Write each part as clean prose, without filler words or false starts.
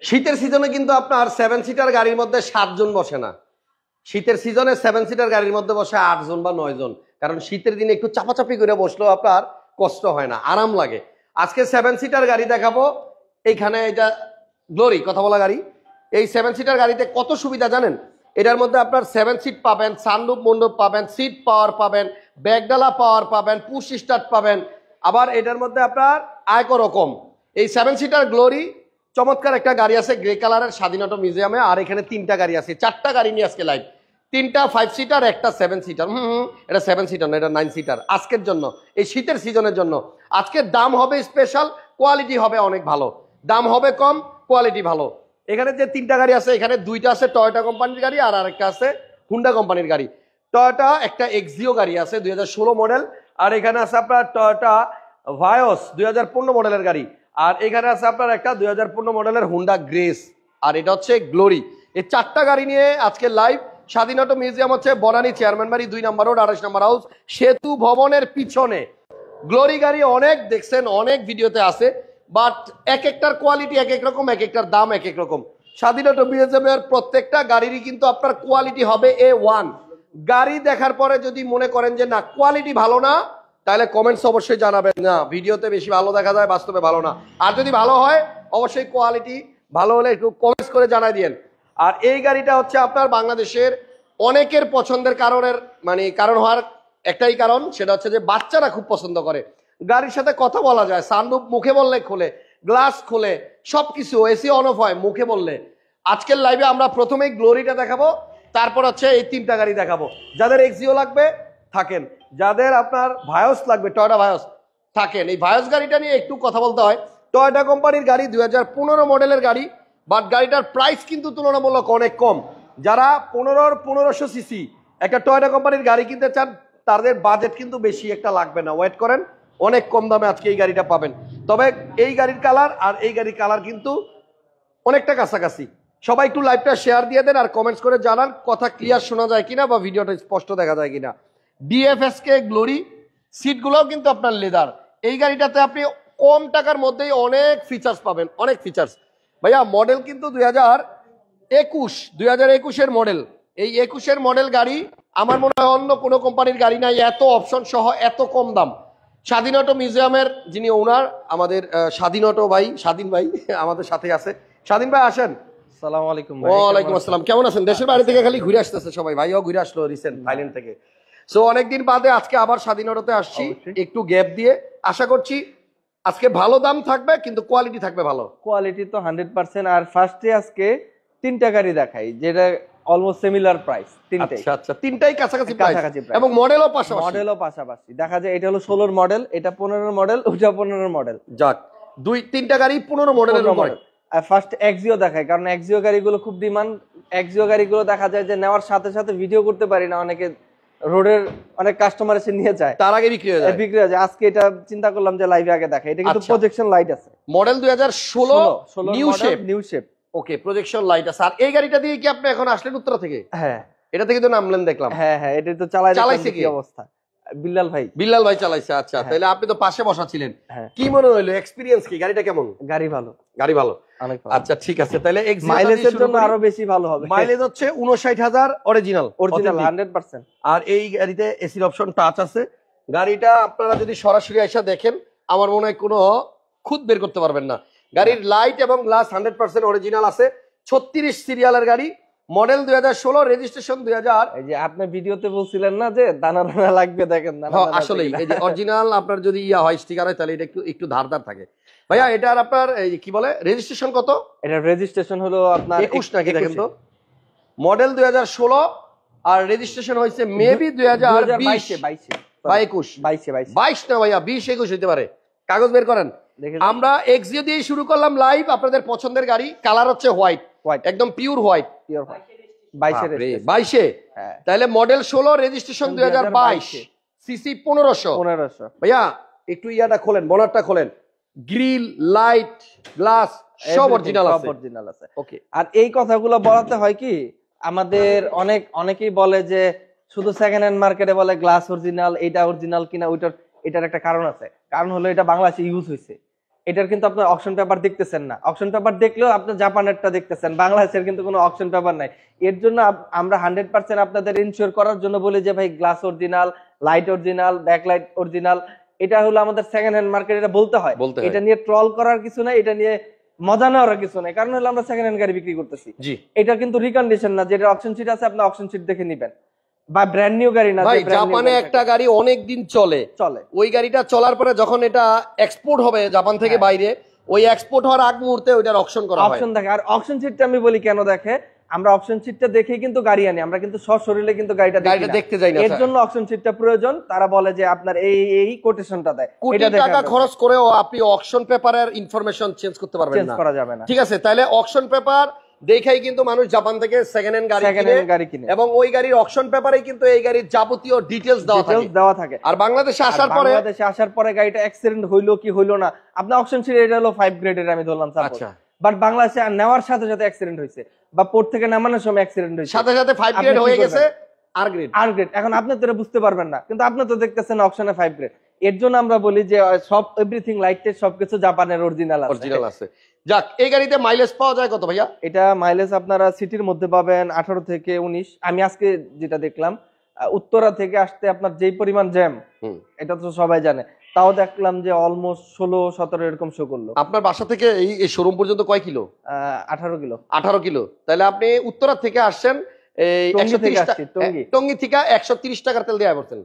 শীতের সিজনে কিন্তু আপনার 7 সিটার গাড়ির মধ্যে 7 জন বসে না। শীতের সিজনে 7 সিটার গাড়ির মধ্যে বসে 8 জন বা 9 জন, কারণ শীতের দিনে একটু চাপাচাপি করে বসলেও আপনার কষ্ট হয় না, আরাম লাগে। আজকে 7 সিটার গাড়ি দেখাবো। এইখানে এটা গ্লোরি কথা বলা গাড়ি। এই 7 সিটার গাড়িতে কত সুবিধা জানেন? এটার মধ্যে আপনার 7 সিট পাবেন, সানরুফ মন্ডপ পাবেন, সিট পাওয়ার পাবেন, ব্যাকডালা পাওয়ার পাবেন, পুশ স্টার্ট পাবেন। আবার এটার মধ্যে আপনার আয়কর কম। এই 7 সিটার গ্লোরি চমৎকার একটা গাড়ি আছে গ্রে কালারের স্বাধীনতা মিউজিয়ামে। আর এখানে 3টা গাড়ি আছে, 4টা গাড়ি নিয়ে আজকে লাইভ। 3টা 5 সিটার, একটা 7 সিটার। এটা 7 সিটার না, এটা 9 সিটার। আজকের জন্য, এই শীতের সিজনের জন্য আজকের দাম হবে স্পেশাল, কোয়ালিটি হবে অনেক ভালো। দাম হবে কম, কোয়ালিটি ভালো। এখানে যে 3টা গাড়ি আছে, এখানে 2টা আছে টয়োটা কোম্পানির গাড়ি আর আরেকটা আছে হুন্ডা কোম্পানির গাড়ি। টয়োটা একটা এক্সিও গাড়ি আছে 2016 মডেল, আর এখানে আছে আপনার টয়োটা ভায়োস 2015 মডেলের গাড়ি। আর এখানে আছে আপনার একটা 2015 মডেলের হুন্ডা গ্রেস, আর এটা হচ্ছে গ্লোরি। এই 4টা গাড়ি নিয়ে আজকে লাইভ। স্বাধীনতা মিউজিয়াম হচ্ছে বনানী চেয়ারম্যান বাড়ি 2 নম্বর রোড 28 নম্বর হাউস, সেতু ভবনের পিছনে। গ্লোরি গাড়ি অনেক দেখছেন, অনেক ভিডিওতে আছে, বাট এক একটার কোয়ালিটি এক এক রকম, এক একটার দাম এক এক রকম। স্বাধীনতা মিউজিয়ামের প্রত্যেকটা গাড়িরই কিন্তু আপনার কোয়ালিটি হবে A1। গাড়ি দেখার পরে যদি মনে করেন যে না কোয়ালিটি ভালো না, তাহলে কমেন্টস অবশ্যই জানাবেন। না ভিডিওতে বেশি ভালো দেখা যায়, বাস্তবে ভালো না। আর যদি ভালো হয় অবশ্যই কোয়ালিটি ভালো হলে একটু কমেন্টস করে জানাই দিয়েন। আর এই গাড়িটা হচ্ছে আপনার বাংলাদেশের অনেকের পছন্দের কারণ হওয়ার একটাই কারণ, সেটা হচ্ছে যে বাচ্চারা খুব পছন্দ করে। গাড়ির সাথে কথা বলা যায়, সানরুফ মুখে বললে খোলে, গ্লাস খোলে, সবকিছু এসি অন অফ হয় মুখে বললে। আজকের লাইভে আমরা প্রথমেই গ্লোরিটা দেখাবো, তারপর হচ্ছে এই 3টা গাড়ি দেখাবো। যাদের এক্সিও লাগবে থাকেন, যাদের আপনার ভায়োস লাগবে টয়োটা ভায়োস থাকেন। এই ভায়োস গাড়িটা নিয়ে একটু কথা বলতে হয়। টয়োটা কোম্পানির গাড়ি 2015 মডেলের গাড়ি, বাট গাড়িটার প্রাইস কিন্তু তুলনামূলক অনেক কম। যারা 1500 সিসি একটা টয়োটা কোম্পানির গাড়ি কিনতে চান, তাদের বাজেট কিন্তু বেশি একটা লাগবে না। ওয়েট করেন, অনেক কম দামে আজকে এই গাড়িটা পাবেন। তবে এই গাড়ির কালার আর এই গাড়ির কালার কিন্তু অনেকটা কাছাকাছি। সবাই একটু লাইভটা শেয়ার দিয়ে দেন আর কমেন্টস করে জানান কথা ক্লিয়ার শোনা যায় কিনা বা ভিডিওটা স্পষ্ট দেখা যায় কিনা। ডিএফএসকে গ্লোরি, সিটগুলোও কিন্তু আপনার লেদার। এই গাড়িটাতে আপনি কম টাকার মধ্যেই অনেক ফিচার্স পাবেন, অনেক ফিচার্স। ভাইয়া মডেল কিন্তু 2021 মডেল। এই 21 মডেল গাড়ি আমার মনে হয় অন্য কোনো কোম্পানির গাড়ি নাই, এত অপশন সহ এত কম দাম। স্বাধীনতা মিউজিয়ামের যিনি ওনার, আমাদের স্বাধীনতা ভাই, স্বাধীন ভাই আমাদের সাথে আছে। স্বাধীন ভাই আসেন। আসসালামু আলাইকুম ভাই। ওয়ালাইকুম আসসালাম। কেমন আছেন? দেশের বাড়ি থেকে খালি ঘুরে আসতেছে সবাই, ভাইও ঘুরে আসলো রিসেন্ট থাইল্যান্ড থেকে। সো অনেকদিন বাদে আজকে আবার স্বাধীনতাতে আসছি, একটু গ্যাপ দিয়ে। আশা করছি আজকে ভালো দাম থাকবে, কিন্তু কোয়ালিটি থাকবে ভালো। কোয়ালিটি তো 100%। আর ফার্স্টে আজকে 3টা গাড়ি দেখাই, যেটা অলমোস্ট সিমিলার প্রাইস। 3টাই আচ্ছা, 3টাই কাছাকাছি প্রাইস এবং মডেলও পাশাপাশি দেখা যায়। এটা হলো 16 মডেল, এটা 15 মডেল, ওটা 15 মডেল। যাক, 3টা গাড়ি 15 মডেলের উপরে। আর ফার্স্ট এক্সিও দেখাই, কারণ এক্সিও গাড়িগুলো খুব ডিমান্ড। এক্সিও গাড়িগুলো দেখা যায় যে নেওয়ার সাথে সাথে ভিডিও করতে পারি না, অনেকে রোডের অনেক কাস্টমার এসে নিয়ে যায়, তার আগে বিক্রি হয়ে যায়। আজকে এটা চিন্তা করলাম যে লাইভে আগে দেখাই। এটা কিন্তু প্রজেকশন লাইট আছে, মডেল 2016 নিউ শেপ। ওকে, প্রজেকশন লাইট আছে। আর এই গাড়িটা দিয়ে কি আপনি এখন আসলেন উত্তরা থেকে? হ্যাঁ, এটা থেকে তো নামলেন দেখলাম। হ্যাঁ, এটা তো চালাইছে কি অবস্থা। বিল্লাল ভাই চালাইছে। আচ্ছা, তাহলে আপনি তো পাশে বসা ছিলেন। কি মনে হলো, এক্সপেরিয়েন্স কি? গাড়িটা কেমন? গাড়ি ভালো অনেক ভালো। আচ্ছা ঠিক আছে, তাহলে মাইলেজের জন্য আরো বেশি ভালো হবে। মাইলেজ হচ্ছে 59,000 অরিজিনাল 100%। আর এই গাড়িতে এসির অপশন টাচ আছে। গাড়িটা আপনারা যদি সরাসরি এসে দেখেন, আমার মনে হয় কোনো খুদ বের করতে পারবেন না। গাড়ির লাইট এবং গ্লাস 100% অরিজিনাল আছে। 36 সিরিয়ালের গাড়ি, মডেল 2016, রেজিস্ট্রেশন 2000। এই যে আপনি ভিডিওতে বলছিলেন না যে দানা দানা লাগবে, দেখেন আসলে এই যে অরিজিনাল আপনার যদি হয় স্টিকার হয়, তাহলে এটা একটু ধারদার থাকে। ভাইয়া এটার আপনার এই কি বলে রেজিস্ট্রেশন কত? এটা রেজিস্ট্রেশন হলো আপনার 21 নাকি? দেখেন তো, মডেল 2016 আর রেজিস্ট্রেশন হয়েছে মেবি 2022 বা 22 না ভাইয়া, 20-21 হইতে পারে। কাগজ বের করেন। আমরা এক্সিও দিয়ে শুরু করলাম লাইভ। আপনাদের পছন্দের গাড়ি, কালার হচ্ছে হোয়াইট, একদম পিওর হোয়াইট। 22 তাহলে মডেল 16, রেজিস্ট্রেশন 2022, সিসি 1500। ভাইয়া একটু ইয়াটা খোলেন, বনারটা খোলেন। গ্রিল, লাইট, গ্লাস সব অরিজিনাল আছে। ওকে। আর এই কথাগুলো বলাতে হয় কি, আমাদের অনেকেই বলে যে শুধু সেকেন্ড হ্যান্ড মার্কেটে বলে গ্লাস অরিজিনাল, এটা অরিজিনাল কিনা, এটার একটা কারণ আছে। কারণ হলো এটা বাংলাদেশে ইউজ হয়েছে। এটার কিন্তু আপনার অকশন পেপার দেখতেছেন না, অকশন পেপার দেখলেও আপনি জাপানেরটা দেখতেছেন, বাংলাদেশের কিন্তু কোনো অকশন পেপার নাই। এর জন্য আমরা 100% আপনাদের ইনশিওর করার জন্য বলি যে ভাই glass original, light original, backlight original. এটা হলো আমাদের সেকেন্ড হ্যান্ড মার্কেট, এটা বলতে হয়। এটা নিয়ে ট্রল করার কিছু নাই, এটা নিয়ে মজা নেওয়ার কিছু নাই, কারণ হলো আমরা সেকেন্ড হ্যান্ড গাড়ি বিক্রি করতেছি। এটা কিন্তু রিকন্ডিশন না, যেটা অকশন শিট আছে আপনি অকশন শিট দেখে নিবেন, বা ব্র্যান্ড নিউ গাড়ি না। ভাই জাপানে একটা গাড়ি অনেক দিন চলে, ওই গাড়িটা চলার পরে যখন এটা এক্সপোর্ট হবে জাপান থেকে বাইরে, ওই এক্সপোর্ট হওয়ার আগ মুহূর্তে ওইটার অকশন করা হয়, অকশন দেখে। আর অকশন শিটটা আমি বলি কেন দেখে, আমরা অকশন শিটটা দেখেই কিন্তু গাড়ি আনি, আমরা কিন্তু সশরীরে কিন্তু গাড়িটা দেখতে যাই না। এর জন্য অকশন শিটটা প্রয়োজন। তারা বলে যে আপনার এই কোটেশনটা দেয়, কোটি টাকা খরচ করেও আপনি অকশন পেপারের ইনফরমেশন চেঞ্জ করতে পারবেন না, চেঞ্জ করা যাবে না। ঠিক আছে, তাহলে অকশন পেপার দেখাই কিন্তু মানুষ জাপান থেকে সেকেন্ড হ্যান্ড গাড়ি কিনে, এবং ওই গাড়ির অকশন পেপারে কিন্তু এই গাড়ির যাবতীয় ডিটেইলস দেওয়া থাকে। আর বাংলাদেশে আসার পরে গাড়িটা অ্যাক্সিডেন্ট হইলো কি হইলো না, আপনি অকশন শিট এটা হলো 5 গ্রেডের আমি ধরলাম সাপোজ, আচ্ছা, বাট বাংলাদেশে নেওয়ার সাথে সাথে অ্যাক্সিডেন্ট হয়েছে, বা পোর্ট থেকে নামানোর সময় অ্যাক্সিডেন্ট হয়েছে, সাথে 5 গ্রেড হয়ে গেছে, আর গ্রেড। এখন আপনি তো এটা বুঝতে পারবেন না, কিন্তু আপনি তো দেখতেছেন অকশনে 5 গ্রেড। এর জন্য আমরা বলি যে সব এভরিথিং লাইটের সবকিছু জাপানের অরিজিনাল আছে। যাক, এই গাড়িতে মাইলেজ পাওয়া যায় কত ভাইয়া? এটা মাইলেজ আপনারা সিটির মধ্যে পাবেন 18 থেকে 19। আমি আজকে যেটা দেখলাম উত্তরা থেকে আসতে আপনার যেই পরিমাণ জ্যাম, এটা তো সবাই জানে, তাও দেখলাম যে অলমোস্ট 16-17 এরকম শো করলো। আপনার বাসা থেকে এই শোরুম পর্যন্ত কয় কিলো? 18 কিলো। 18 কিলো। তাহলে আপনি উত্তরা থেকে আসছেন, এই টঙ্গী থেকে 130 টাকার তেল দিয়ে আসছেন,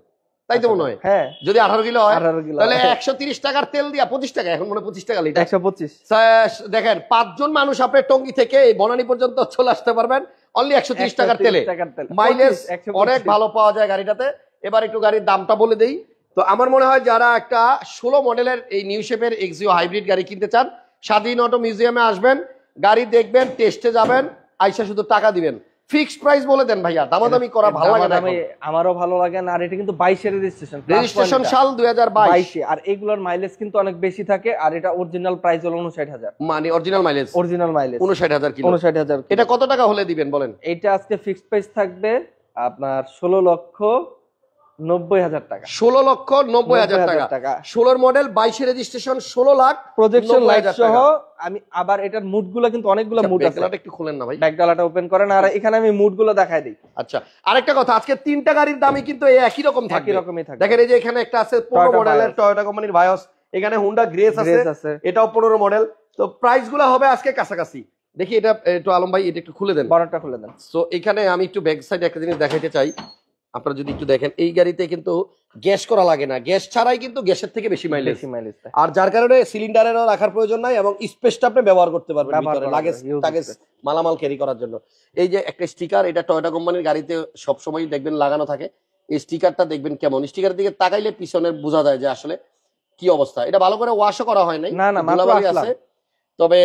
তাই তো মনে হয়? হ্যাঁ, যদি 18 কিলো হয় তাহলে 130 টাকার তেল দিয়া 25 টাকা, এখন মনে হয় 25 টাকা লিটার, 125। দেখেন 5 জন মানুষ আপনি টঙ্গী থেকে এই বনানী পর্যন্ত চলে আসতে পারবেন অনলি 130 টাকার তেলে। মাইলেজ অনেক ভালো পাওয়া যায় গাড়িটাতে। এবার একটু গাড়ির দামটা বলে দেই। তো আমার মনে হয় যারা একটা 16 মডেলের এই নিউ শেপের এক্সিও হাইব্রিড গাড়ি কিনতে চান, স্বাধীন অটো মিউজিয়ামে আসবেন, গাড়ি দেখবেন, টেস্টে যাবেন, আইসা শুধু টাকা দিবেন। ফিক্সড প্রাইস বলে দেন ভাইয়া, দামাদামি করা ভালো লাগে না। আমারও ভালো লাগে না। আর এটা কিন্তু 22 এর রেজিস্ট্রেশন সাল 2022, আর এগুলোর মাইলেজ কিন্তু অনেক বেশি থাকে। আর এটা অরিজিনাল প্রাইস হলো 59,000, মানে অরিজিনাল মাইলেজ 59,000 কিলো। 59,000। এটা কত টাকা হলে দিবেন বলেন? এটা আজকে ফিক্সড প্রাইস থাকবে আপনার 16,90,000 টাকা। 16,90,000 টাকা। 16 model, 22 registration, 16 lakh, projection light সহ। আমি আবার এটার মুডগুলো কিন্তু অনেকগুলো মুড আছে। ব্যাকডালাটা একটু খুলেন না ভাই, ব্যাকডালাটা ওপেন করেন, আর এখানে আমি মুডগুলো দেখাই দিই। আচ্ছা, আরেকটা কথা, আজকে তিনটা গাড়ির দামই কিন্তু একই রকম থাকবে, একই রকমই থাকবে। দেখেন এই যে এখানে একটা আছে 15 মডেলের টয়োটা কোম্পানির ভায়োস, এখানে হুন্ডা গ্রেস আছে, এটাও 15 মডেল। তো প্রাইস গুলো হবে আজকে কাছাকাছি। দেখি এটা একটু আলম ভাই, এটা একটু খুলে দেন, বড়টা খুলে দেন। সো এখানে আমি একটু ব্যাক সাইডে একটা জিনিস দেখাইতে চাই, আপনারা যদি একটু দেখেন, এই গাড়িতে কিন্তু গ্যাস করা লাগে না, গ্যাস ছাড়াই কিন্তু গ্যাসের থেকে বেশি মাইলেজ। আর যার কারণে সিলিন্ডারেরও রাখার প্রয়োজন নাই, এবং স্পেসটা আপনি ব্যবহার করতে পারবেন ভিতরে লাগেজ মালামাল ক্যারি করার জন্য। এই যে একটা স্টিকার, এটা টয়োটা কোম্পানির গাড়িতে সবসময় দেখবেন লাগানো থাকে। এই স্টিকারটা দেখবেন কেমন, স্টিকারের দিকে তাকাইলে পিছনে বোঝা যায় যে আসলে কি অবস্থা। এটা ভালো করে ওয়াশও করা হয় নাই, ধুলাবালি আছে, তবে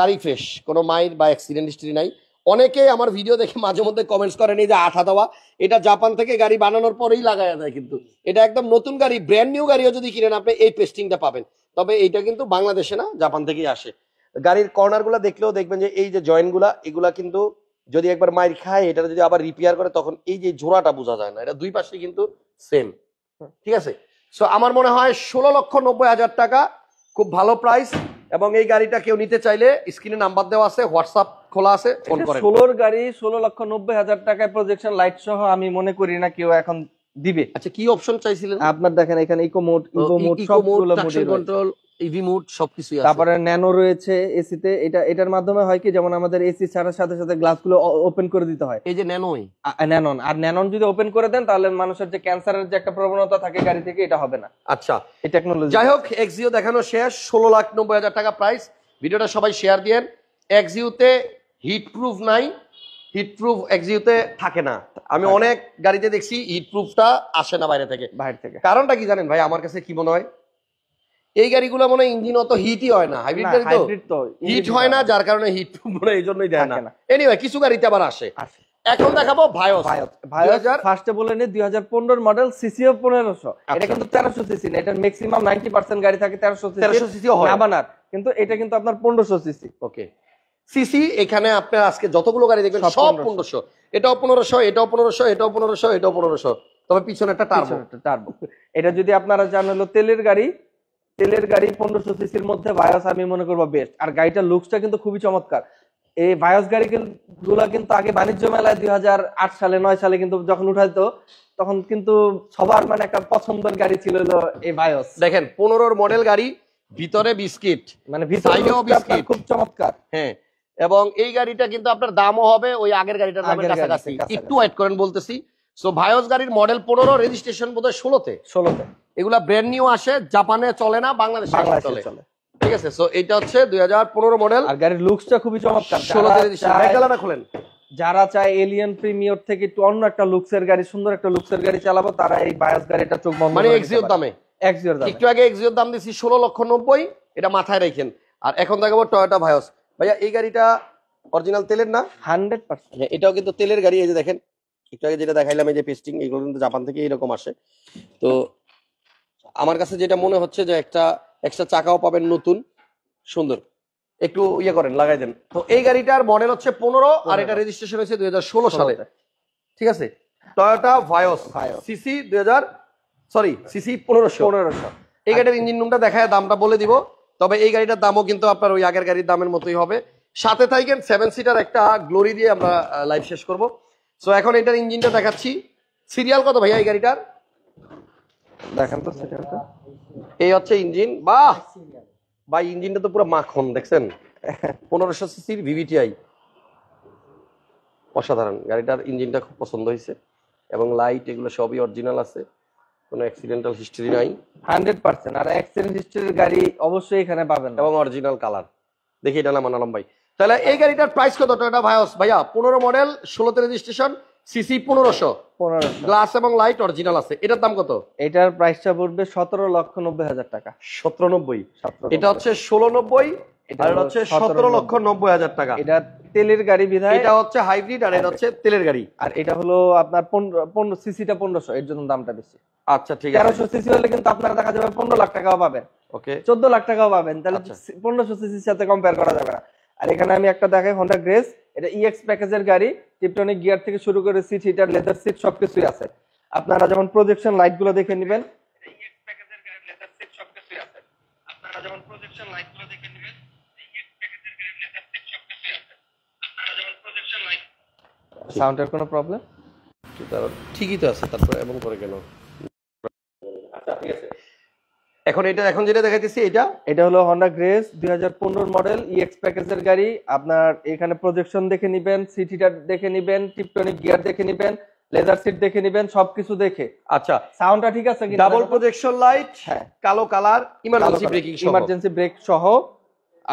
গাড়ি ফ্রেশ, কোনো মাইর বা অ্যাক্সিডেন্ট হিস্ট্রি নাই। অনেকে আমার ভিডিও দেখে মাঝে মধ্যে কমেন্টস করেন এই যে আঠা দেওয়া, এটা জাপান থেকে গাড়ি বানানোর পরেই লাগায়া যায়, কিন্তু এটা একদম নতুন গাড়ি, ব্র্যান্ড নিউ গাড়িও যদি কিনেন আপনি এই পেস্টিংটা পাবেন। তবে এইটা কিন্তু বাংলাদেশে না, জাপান থেকেই আসে। গাড়ির কর্নার গুলা দেখলেও দেখবেন যে এই যে জয়েন্ট গুলা, এগুলা কিন্তু যদি একবার মাইর খায়, এটা যদি আবার রিপেয়ার করে তখন এই যে জোড়াটা বোঝা যায় না, এটা দুই পাশে কিন্তু সেম, ঠিক আছে। সো আমার মনে হয় 16,90,000 টাকা খুব ভালো প্রাইস। এবং এই গাড়িটা কেউ নিতে চাইলে স্ক্রিনে নাম্বার দেওয়া আছে, হোয়াটসঅ্যাপ খোলা আছে, ফোন করেন। 16 গাড়ি 16,90,000 টাকায় প্রজেকশন লাইট সহ আমি মনে করি না কেউ এখন দিবে। আচ্ছা, কি অপশন চাইছিলেন? আপনার দেখেন এখানে ইকো মোড, ইভো মোড, সবগুলো মোড, কন্ট্রোল, ইভি মোড সবকিছুই আছে। তারপরে ন্যানো রয়েছে এসিতে। এটার মাধ্যমে হয় কি, যেমন আমাদের এসি ছাড়ার সাথে সাথে গ্লাসগুলো ওপেন করে দিতে হয়, এই যে ন্যানন। আর ন্যানন যদি ওপেন করে দেন তাহলে মানুষের যে ক্যান্সারের যে একটা প্রবণতা থাকে গাড়ি থেকে, এটা হবে না। আচ্ছা, এই টেকনোলজি। যাই হোক, এক্সিও দেখানো শেষ, 16,90,000 টাকা প্রাইস। ভিডিওটা সবাই শেয়ার দিয়েন। এক্সিওতে হিট প্রুফ নাই, হিট প্রুফ এক্সিওতে থাকে না। আমি অনেক গাড়িতে দেখছি হিট প্রুফটা আসে না বাইরে থেকে। কারণটা কি জানেন ভাই? আমার কাছে কি মনে হয়, এই গাড়িগুলো মনে হয় ইঞ্জিন অত হিটই হয় না, হাইব্রিড গাড়ি তো হিট হয় না, যার কারণে হিট প্রুফ মনে হয় এই জন্যই দেয় না। এনিওয়ে, কিছু গাড়িতে আবার আসে। এখন দেখাবো ভায়োস। ফার্স্টে বলে নি 2015 মডেল, সিসিও 1500। এটা কিন্তু 1300 সিসি না, এটার ম্যাক্সিমাম 90% গাড়ি থাকে 1300 সিসি হয় না বানার, কিন্তু এটা কিন্তু আপনার 1500 সিসি। ওকে, সিসি এখানে আপনি আজকে যতগুলো গাড়ি দেখবেন সব 1500। এটাও 1500, এটাও 1500, এটাও 1500, এটাও 1500, তবে পিছনে একটা টার্বো। এটা যদি আপনারা জানেন হলো তেলের গাড়ি, তেলের গাড়ি 1500 সিসির মধ্যে ভায়োস আমি মনে করবো বেস্ট। আর গাড়িটার লুকসটা কিন্তু খুবই চমৎকার। এই ভায়োস গাড়ি গুলা কিন্তু আগে বাণিজ্য মেলায় 2008 সালে 9 সালে কিন্তু যখন উঠাইতো তখন কিন্তু সবার মানে একটা পছন্দের গাড়ি ছিল হলো এই ভায়োস। দেখেন 15 মডেল গাড়ি, ভিতরে বিস্কিট, মানে ভিতরে বিস্কিট খুব চমৎকার। হ্যাঁ, এবং এই গাড়িটা কিন্তু আপনার দামও হবে ওই আগের গাড়িটার দামের কাছাকাছি, একটু ওয়েট করেন বলতেছি। সো ভায়োস গাড়ির মডেল 15, রেজিস্ট্রেশন বোধহয় 16তে। এগুলা ব্র্যান্ড নিউ আসে, জাপানে চলে না, বাংলাদেশে চলে। ঠিক আছে, সো এটা হচ্ছে 2015 মডেল। আর গাড়ির লুকসটা খুবই চমৎকার। 16তে রেজিস্ট্রেশন। ব্যাকডালাটা খোলেন। যারা চায় এলিয়ন প্রিমিয়ার থেকে একটু অন্য একটা লুকসের গাড়ি, সুন্দর একটা লুকসের গাড়ি চালাবো, তারা এই ভায়োস গাড়িটা চোখ বন্ধ মানে এক্সিওর দামে। একটু আগে এক্সিওর দাম দিছি 16,90,000, এটা মাথায় রাখেন। আর এখন দেখাবো টয়োটা ভায়োস। ভাইয়া এই গাড়িটা অরিজিনাল তেলের না? 100%। এটাও কিন্তু তেলের গাড়ি। এই যে দেখেন, একটু আগে যেটা দেখাইলাম, এই যে পেস্টিং, এগুলো কিন্তু জাপান থেকে এরকম আসে। তো আমার কাছে যেটা মনে হচ্ছে যে একটা এক্সট্রা চাকাও পাবেন নতুন, সুন্দর। একটু ইয়ে করেন, লাগাই দেন। তো এই গাড়িটার মডেল হচ্ছে 15, আর এটা রেজিস্ট্রেশন হয়েছে 2016 সালে। ঠিক আছে, টয়োটা ভায়োস, সিসি 1500। এই গাড়ির ইঞ্জিন রুমটা দেখায় দামটা বলে দিব। তবে এই গাড়িটার দামও কিন্তু আপনার ওই আগের গাড়ির দামের মতোই হবে। সাথে থাকেন 7 সিটার একটা গ্লোরি দিয়ে আমরা লাইভ শেষ করব। সো এখন এটার ইঞ্জিনটা দেখাচ্ছি। সিরিয়াল কত ভাইয়া এই গাড়িটার? দেখেন তো সিরিয়ালটা। এই হচ্ছে ইঞ্জিন। বাহ ভাই, ইঞ্জিনটা তো পুরো মাখন, দেখছেন? 1500 সিসির ভিভিটিআই, অসাধারণ। গাড়িটার ইঞ্জিনটা খুব পছন্দ হয়েছে, এবং লাইট এগুলো সবই অরিজিনাল আছে, কোনো অ্যাক্সিডেন্টাল হিস্ট্রি নাই। 100%। আর অ্যাক্সিডেন্ট হিস্ট্রির গাড়ি অবশ্যই এখানে পাবেন, এবং অরিজিনাল কালার। দেখি এটা নামান আলম ভাই। তাহলে এই গাড়িটার প্রাইস কত টয়োটা ভায়োস ভাইয়া? 15 মডেল, 16তে রেজিস্ট্রেশন, সিসি 1500, গ্লাস এবং লাইট অরিজিনাল আছে। এটার দাম কত? এটার প্রাইসটা পড়বে 17,90,000 টাকা। 1790। এটা হচ্ছে 1690, আর এটা হচ্ছে 17,90,000 টাকা। এটা তেলের গাড়ি বিধায়, এটা হচ্ছে হাইব্রিড, আর এটা হচ্ছে তেলের গাড়ি। আর এটা হলো আপনার 15 সিসিটা 1500, এর জন্য দামটা বেশি। আচ্ছা ঠিক আছে। 1300 সিসি হলে কিন্তু আপনারা দেখা যাবে 15 লাখ টাকাও পাবেন, ওকে 14 লাখ টাকাও পাবেন। তাহলে 1500 সিসির সাথে কম্পেয়ার করা যাবে না। আর এখানে আমি একটা দেখাই, হোন্ডা গ্রেস, এটা ইএক্স প্যাকেজের গাড়ি। টিপটনিক গিয়ার থেকে শুরু করে সিট হিটার, লেদার সিট সবকিছুই আছে। আপনারা যেমন প্রজেকশন লাইট গুলো দেখে নেবেন, ইএক্স প্যাকেজের গাড়ি, লেদার সিট সবকিছুই আছে। আপনারা যেমন প্রজেকশন লাইট গুলো দেখে নেবেন, ইএক্স প্যাকেজের গাড়ি, লেদার সিট সবকিছুই আছে। আপনারা যেমন প্রজেকশন লাইট। সাউন্ডের কোনো প্রবলেম? ঠিকই তো আছে, তারপরে এবং করে কেন? আচ্ছা ঠিক আছে। এখন যেটা দেখাইতেছি, এটা হলো হোন্ডা গ্রেস 2015 মডেল, ইএক্স প্যাকেজের গাড়ি। আপনার এখানে প্রজেকশন দেখে নিবেন, সিট হিটার দেখে নিবেন, টিপটনিক গিয়ার দেখে নিবেন, লেদার সিট দেখে নিবেন, সবকিছু দেখে। আচ্ছা, সাউন্ডটা ঠিক আছে কি? ডাবল প্রজেকশন লাইট, কালো কালার, ইমার্জেন্সি ব্রেক সহ।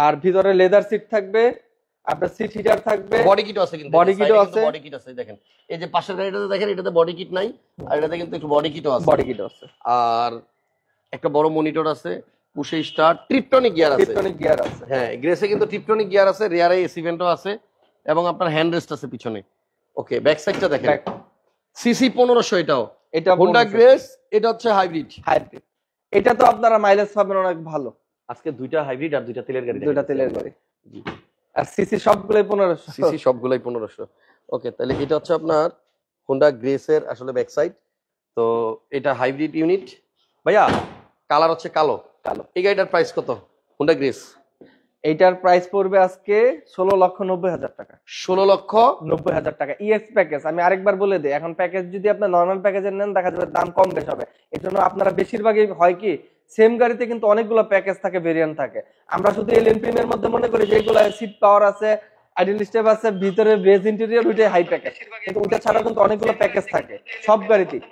আর ভিতরে লেদার সিট থাকবে, আপনার সিট হিটার থাকবে, বডি কিটও আছে। কিন্তু বডি কিটও আছে। বডি কিট আছে, দেখেন এই যে পাশের গাড়িটাতে দেখেন, এটাতে বডি কিট নাই, আর এটাতে কিন্তু একটু বডি কিটও আছে। আর একটা বড় মনিটর আছে, পুশে স্টার্ট, ট্রিপটনিক গিয়ার আছে। হ্যাঁ, গ্রেসে কিন্তু ট্রিপটনিক গিয়ার আছে, রিয়ারে এসি ভেন্টও আছে, এবং আপনার হ্যান্ড রেস্ট আছে পিছনে। ওকে, ব্যাক সাইডটা দেখেন, সিসি 1500। এটা হোন্ডা গ্রেস, এটা হচ্ছে হাইব্রিড। এটা তো আপনারা মাইলেজ পাবেন অনেক ভালো। আজকে দুইটা হাইব্রিড আর দুইটা তেলের গাড়ি, জি। আর সিসি সবগুলাই 1500, সিসি সবগুলাই 1500। ওকে, তাহলে এটা হচ্ছে আপনার হোন্ডা গ্রেসের আসলে ব্যাক সাইড। তো এটা হাইব্রিড ইউনিট ভাইয়া, কালার হচ্ছে কালো। এই গাড়িটার প্রাইস কত হোন্ডা গ্রেস? এইটার প্রাইস পড়বে আজকে 16,90,000 টাকা। 16,90,000 টাকা ইএক্স প্যাকেজ। আমি আরেকবার বলে দিই, এখন প্যাকেজ যদি আপনার নরমাল প্যাকেজের নেন, দেখা যাবে দাম কম বেশ হবে। এর জন্য আপনারা বেশিরভাগই হয় কি, সেম গাড়িতে কিন্তু অনেকগুলো প্যাকেজ থাকে, ভেরিয়েন্ট থাকে। আমরা শুধু এলিয়ন প্রিমিয়ার মধ্যে মনে করি যেগুলো সিট পাওয়ার আছে, আইডল স্টেপ আছে, ভিতরে বেজ ইন্টেরিয়র, ওইটাই হাই প্যাকেজ। কিন্তু ওটা ছাড়া কিন্তু অনেকগুলো প্যাকেজ থাকে সব গাড়িতেই।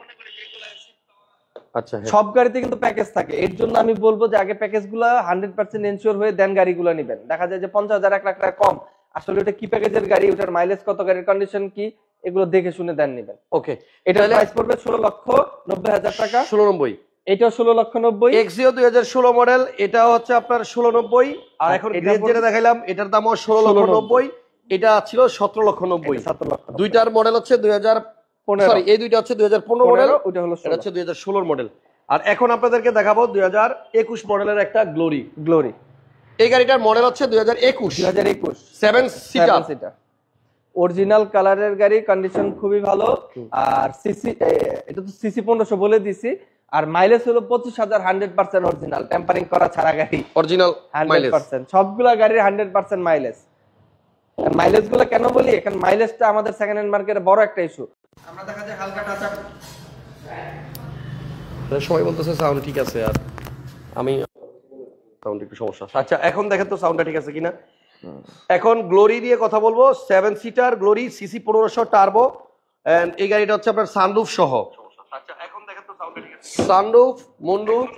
আচ্ছা, সব গাড়িতে কিন্তু প্যাকেজ থাকে। এর জন্য আমি বলবো যে আগে প্যাকেজগুলো 100% এনশিওর হয়ে দেন গাড়িগুলো নেবেন। দেখা যায় যে 50,000 1 লাখ টাকা কম, আসলে ওটা কি প্যাকেজের গাড়ি, ওটার মাইলেজ কত, গাড়ির কন্ডিশন কি, এগুলো দেখে শুনে দেন নেবেন। ওকে, এটা প্রাইস পড়বে 16,90,000 টাকা। 1690। এটাও 16,90,000। এক্সিও 2016 মডেল, এটাও হচ্ছে আপনার 1690। আর এখন গ্রেস যেটা দেখাইলাম, এটার দামও 16,90,000। এটা ছিল 17,90,000। 17,00,000। দুইটার মডেল হচ্ছে 2015, সরি এই দুইটা হচ্ছে 2015 মডেল, ওটা হলো এটা হচ্ছে 2016 মডেল। আর এখন আপনাদেরকে দেখাবো 2021 মডেলের একটা গ্লোরি। এই গাড়িটার মডেল হচ্ছে 2021 7 সিটার, অরিজিনাল কালারের গাড়ি, কন্ডিশন খুবই ভালো। আর সিসি, এটা তো সিসি 1500 বলে দিছি, আর মাইলেজ হলো 25,000, 100% অরিজিনাল, টেম্পারিং করা ছাড়া গাড়ি, অরিজিনাল মাইলেজ 100%। সবগুলা গাড়ির 100% মাইলেজ। মাইলেজ গুলো কেন বলি, এখন মাইলেজটা আমাদের সেকেন্ড হ্যান্ড মার্কেটে বড় একটা ইস্যু। আমরা দেখা যায় হালকা টাচ আপ, সবাই বলতেছে সাউন্ড ঠিক আছে, আর আমি সাউন্ড একটু সমস্যা। আচ্ছা এখন দেখেন তো সাউন্ডটা ঠিক আছে কিনা। এখন গ্লোরি দিয়ে কথা বলবো। 7 seater Glory, CC 1500 turbo, and এই গাড়িটা হচ্ছে আপনার সানরুফ সহ। আচ্ছা এখন দেখেন তো সাউন্ডটা ঠিক আছে। সানরুফ, মুনরুফ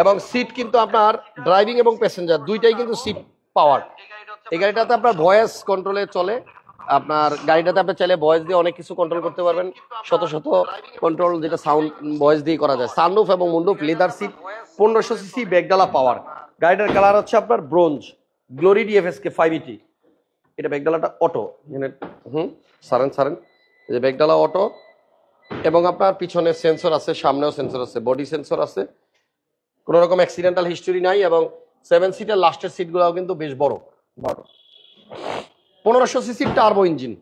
এবং সিট কিন্তু আপনার ড্রাইভিং এবং প্যাসেঞ্জার দুইটাই কিন্তু সিট পাওয়ার। এই গাড়িটাতে আপনার ভয়েস কন্ট্রোলে চলে। আপনার গাড়িটাতে আপনি চাইলে ভয়েস দিয়ে অনেক কিছু কন্ট্রোল করতে পারবেন, শত শত কন্ট্রোল যেটা সাউন্ড ভয়েস দিয়ে করা যায়। সানরুফ এবং মুনরুফ, লেদার সিট, 1500 সিসি, ব্যাকডালা পাওয়ার। গাড়িটার কালার হচ্ছে আপনার ব্রোঞ্জ, গ্লোরি ডিএফএসকে 580। এটা ব্যাকডালাটা অটো, সারেন এই যে ব্যাকডালা অটো, এবং আপনার পিছনে সেন্সর আছে, সামনেও সেন্সর আছে, বডি সেন্সর আছে, কোনো রকম অ্যাক্সিডেন্টাল হিস্টোরি নাই। এবং 7 সিটের লাস্টের সিটগুলোও কিন্তু বেশ বড় 1500 সিসি টার্বো ইঞ্জিন।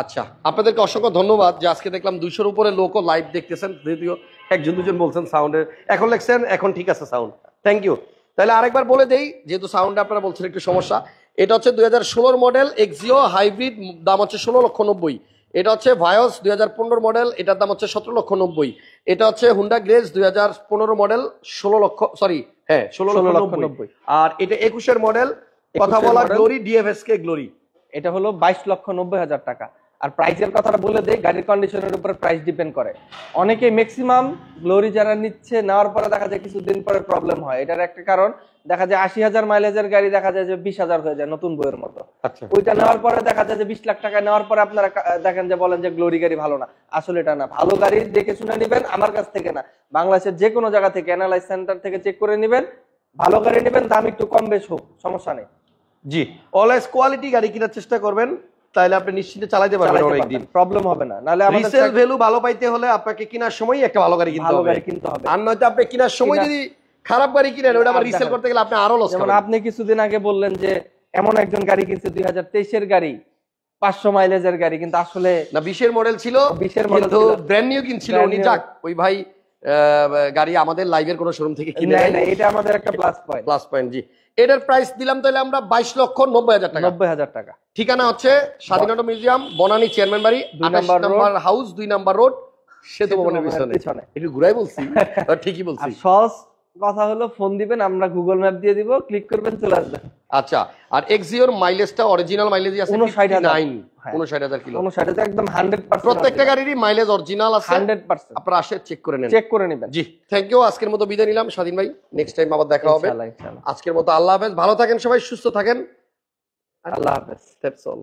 আচ্ছা আপনাদেরকে অসংখ্য ধন্যবাদ যে আজকে দেখলাম 200-র উপরে লোকও লাইভ দেখতেছেন, যদিও একজন দুজন বলছেন সাউন্ডের, এখন লেখছেন এখন ঠিক আছে সাউন্ড, থ্যাংক ইউ। তাহলে আরেকবার বলে দেই, যেহেতু সাউন্ডে আপনারা বলছেন একটু সমস্যা। এটা হচ্ছে 2016 মডেল এক্সিও হাইব্রিড, দাম হচ্ছে 16,90,000। এটা হচ্ছে ভায়োস 2015 মডেল, এটার দাম হচ্ছে 17,90,000। এটা হচ্ছে হুন্ডা গ্রেজ 2015 মডেল, 16,90,000। আর এটা 21-এর মডেল, কথা বলা গ্লোরি ডিএফএসকে গ্লোরি, এটা হলো 22,90,000 টাকা। আর প্রাইসের কথাটা বলে দেই, গাড়ির কন্ডিশনের উপর প্রাইস ডিপেন্ড করে। অনেকে ম্যাক্সিমাম গ্লোরি যারা নিচ্ছে, নেওয়ার পরে দেখা যায় কিছুদিন পরে প্রবলেম হয়। এটার একটা কারণ দেখা যায় 80,000 মাইলেজের গাড়ি দেখা যায় যে 20,000 হয়ে যায় নতুন বইয়ের মতো। আচ্ছা ওইটা নেওয়ার পরে দেখা যায় যে 20 লাখ টাকা নেওয়ার পরে আপনারা দেখেন যে বলেন যে গ্লোরি গাড়ি ভালো না। আসলে এটা না, ভালো গাড়ি দেখে শুনে নেবেন, আমার কাছ থেকে না, বাংলাদেশের যে কোনো জায়গা থেকে অ্যানালাইজ সেন্টার থেকে চেক করে নেবেন। ভালো গাড়ি নেবেন, দাম একটু কম বেশ হোক, সমস্যা নেই। জি, অলওয়েজ কোয়ালিটি গাড়ি কেনার চেষ্টা করবেন, তাহলে আপনি নিশ্চিন্তে চালাতে পারবেন, অনেকদিন প্রবলেম হবে না। নালে আমাদের রিসেল ভ্যালু ভালো পাইতে হলে আপনাকে কেনার সময় একটা ভালো গাড়ি কিনতে হবে, আর নয়তো আপনি কেনার সময় যদি খারাপ গাড়ি কিনেন, ওটা আবার রিসেল করতে গেলে আপনি আরো লস যেমন করবেন। আপনি কিছুদিন আগে বললেন যে এমন একজন গাড়ি কিনছে 2023-এর গাড়ি, 500 মাইলেজের গাড়ি, কিন্তু আসলে না 20-এর মডেল ছিল, 20-এর মডেল কিন্তু ব্র্যান্ড নিউ কিনছিল উনি। যাক, ওই ভাই গাড়ি আমাদের লাইভের কোনো শোরুম থেকে কিনে নাই, না এটা আমাদের একটা প্লাস পয়েন্ট। জি, এটার প্রাইস দিলাম তাহলে আমরা 22,90,000 টাকা। 90,000 টাকা। ঠিকানা হচ্ছে স্বাধীনতা মিউজিয়াম, বনানী চেয়ারম্যান বাড়ি, 28 নম্বর হাউস, 2 নম্বর রোড, সেতু ভবনের পিছনে। একটু ঘুরাই বলছি, ঠিকই বলছি। সহজ কথা হলো, ফোন দিবেন, আমরা গুগল ম্যাপ দিয়ে দিব, ক্লিক করবেন, চলে আসবে। আচ্ছা, আর এক্সিওর মাইলেজটা অরিজিনাল মাইলেজই আছে 59,000 কিলো। 59,000 একদম 100%। প্রত্যেকটা গাড়িরই মাইলেজ অরিজিনাল আছে 100%। আপনারা আসে চেক করে নেবেন। জি, থ্যাংক ইউ। আজকের মতো বিদায় নিলাম স্বাধীন ভাই, নেক্সট টাইম আবার দেখা হবে। ইনশাআল্লাহ। আজকের মতো আল্লাহ হাফেজ, ভালো থাকেন সবাই, সুস্থ থাকেন, আল্লাহ হাফেজ। That's all.